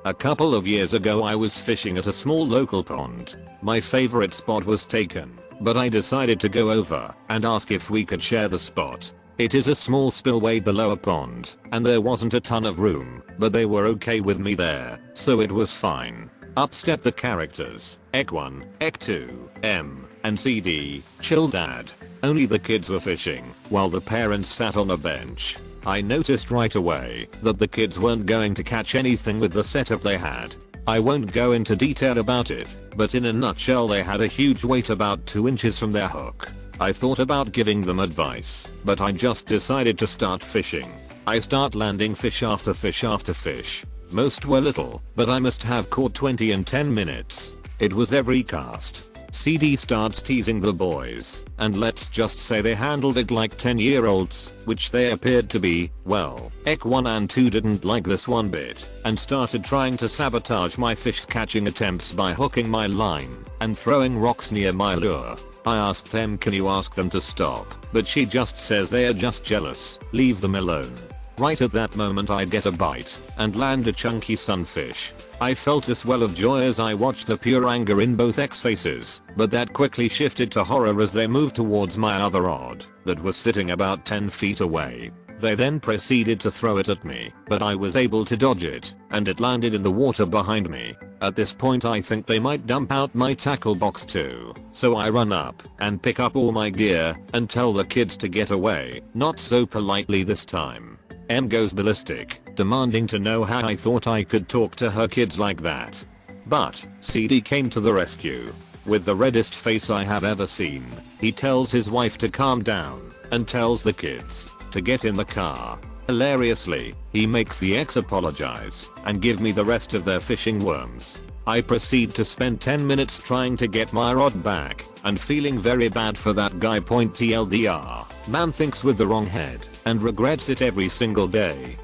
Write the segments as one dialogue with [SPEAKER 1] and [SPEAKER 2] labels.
[SPEAKER 1] A couple of years ago I was fishing at a small local pond. My favorite spot was taken, but I decided to go over and ask if we could share the spot. It is a small spillway below a pond, and there wasn't a ton of room, but they were okay with me there, so it was fine. Up stepped the characters, Ek1, Ek2, M, and CD, chill dad. Only the kids were fishing, while the parents sat on a bench. I noticed right away that the kids weren't going to catch anything with the setup they had. I won't go into detail about it, but in a nutshell they had a huge weight about 2 inches from their hook. I thought about giving them advice, but I just decided to start fishing. I start landing fish after fish after fish. Most were little, but I must have caught 20 in 10 minutes. It was every cast. CD starts teasing the boys, and let's just say they handled it like 10-year-olds, which they appeared to be. Well, Ek 1 and 2 didn't like this one bit, and started trying to sabotage my fish catching attempts by hooking my line and throwing rocks near my lure. I asked Em, can you ask them to stop, but she just says they are just jealous, leave them alone. Right at that moment I get a bite and land a chunky sunfish. I felt a swell of joy as I watched the pure anger in both X's faces, but that quickly shifted to horror as they moved towards my other rod that was sitting about 10 feet away. They then proceeded to throw it at me, but I was able to dodge it, and it landed in the water behind me. At this point I think they might dump out my tackle box too, so I run up and pick up all my gear and tell the kids to get away, not so politely this time. M goes ballistic, demanding to know how I thought I could talk to her kids like that. But CD came to the rescue. With the reddest face I have ever seen, he tells his wife to calm down and tells the kids to get in the car. Hilariously, he makes the ex apologize and give me the rest of their fishing worms. I proceed to spend 10 minutes trying to get my rod back and feeling very bad for that guy. TLDR, man thinks with the wrong head and regrets it every single day.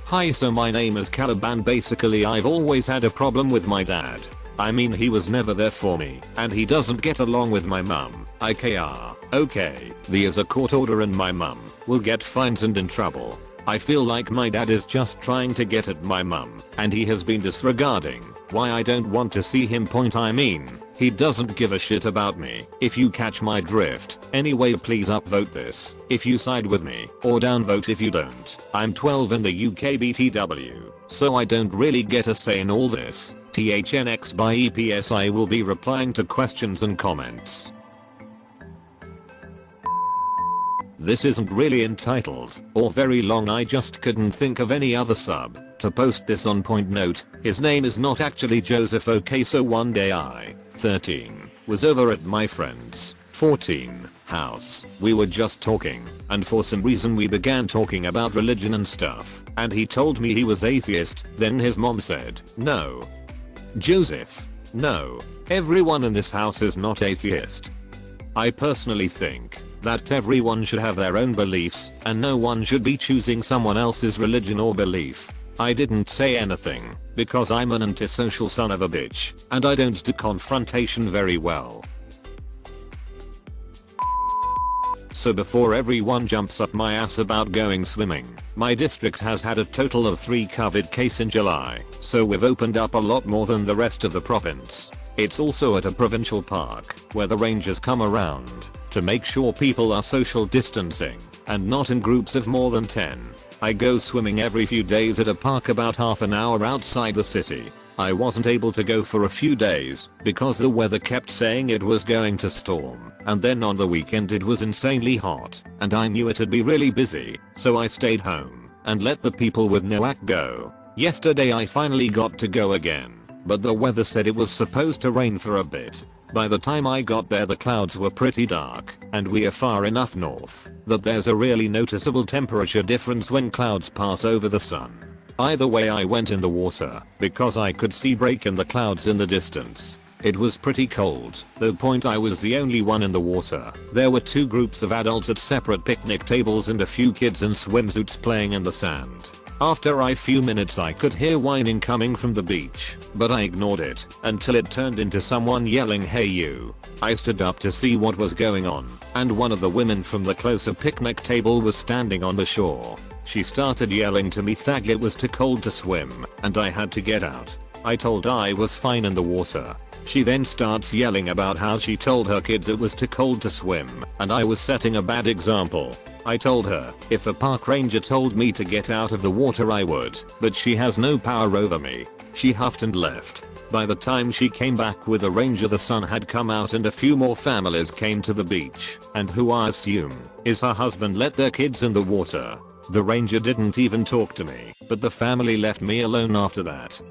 [SPEAKER 1] Hi, so my name is Caliban. Basically I've always had a problem with my dad. I mean he was never there for me and he doesn't get along with my mum. IKR. Okay, there's a court order and my mum will get fines and in trouble. I feel like my dad is just trying to get at my mum and he has been disregarding why I don't want to see him point. I mean, he doesn't give a shit about me, if you catch my drift. Anyway, please upvote this if you side with me, or downvote if you don't. I'm 12 in the UK BTW, so I don't really get a say in all this. THNX by EPS. I will be replying to questions and comments. This isn't really entitled or very long, I just couldn't think of any other sub to post this on. Point note, his name is not actually Joseph. Okay, so one day I, 13, was over at my friend's, 14, house. We were just talking, and for some reason we began talking about religion and stuff, and he told me he was atheist. Then his mom said, no, Joseph, no, everyone in this house is not atheist. I personally think that everyone should have their own beliefs and no one should be choosing someone else's religion or belief. I didn't say anything because I'm an antisocial son of a bitch and I don't do confrontation very well. So before everyone jumps up my ass about going swimming, my district has had a total of 3 COVID cases in July, so we've opened up a lot more than the rest of the province. It's also at a provincial park where the rangers come around to make sure people are social distancing and not in groups of more than 10. I go swimming every few days at a park about half an hour outside the city. I wasn't able to go for a few days because the weather kept saying it was going to storm, and then on the weekend it was insanely hot and I knew it'd be really busy, so I stayed home and let the people with no act go. Yesterday I finally got to go again, but the weather said it was supposed to rain for a bit. By the time I got there the clouds were pretty dark, and we are far enough north that there's a really noticeable temperature difference when clouds pass over the sun. Either way I went in the water because I could see break in the clouds in the distance. It was pretty cold, though. Point, I was the only one in the water. There were 2 groups of adults at separate picnic tables and a few kids in swimsuits playing in the sand. After a few minutes I could hear whining coming from the beach, but I ignored it until it turned into someone yelling, "Hey you." I stood up to see what was going on, and one of the women from the closer picnic table was standing on the shore. She started yelling to me that it was too cold to swim, and I had to get out. I told her I was fine in the water. She then starts yelling about how she told her kids it was too cold to swim, and I was setting a bad example. I told her, if a park ranger told me to get out of the water I would, but she has no power over me. She huffed and left. By the time she came back with a ranger, the sun had come out and a few more families came to the beach, and who I assume is her husband let their kids in the water. The ranger didn't even talk to me, but the family left me alone after that.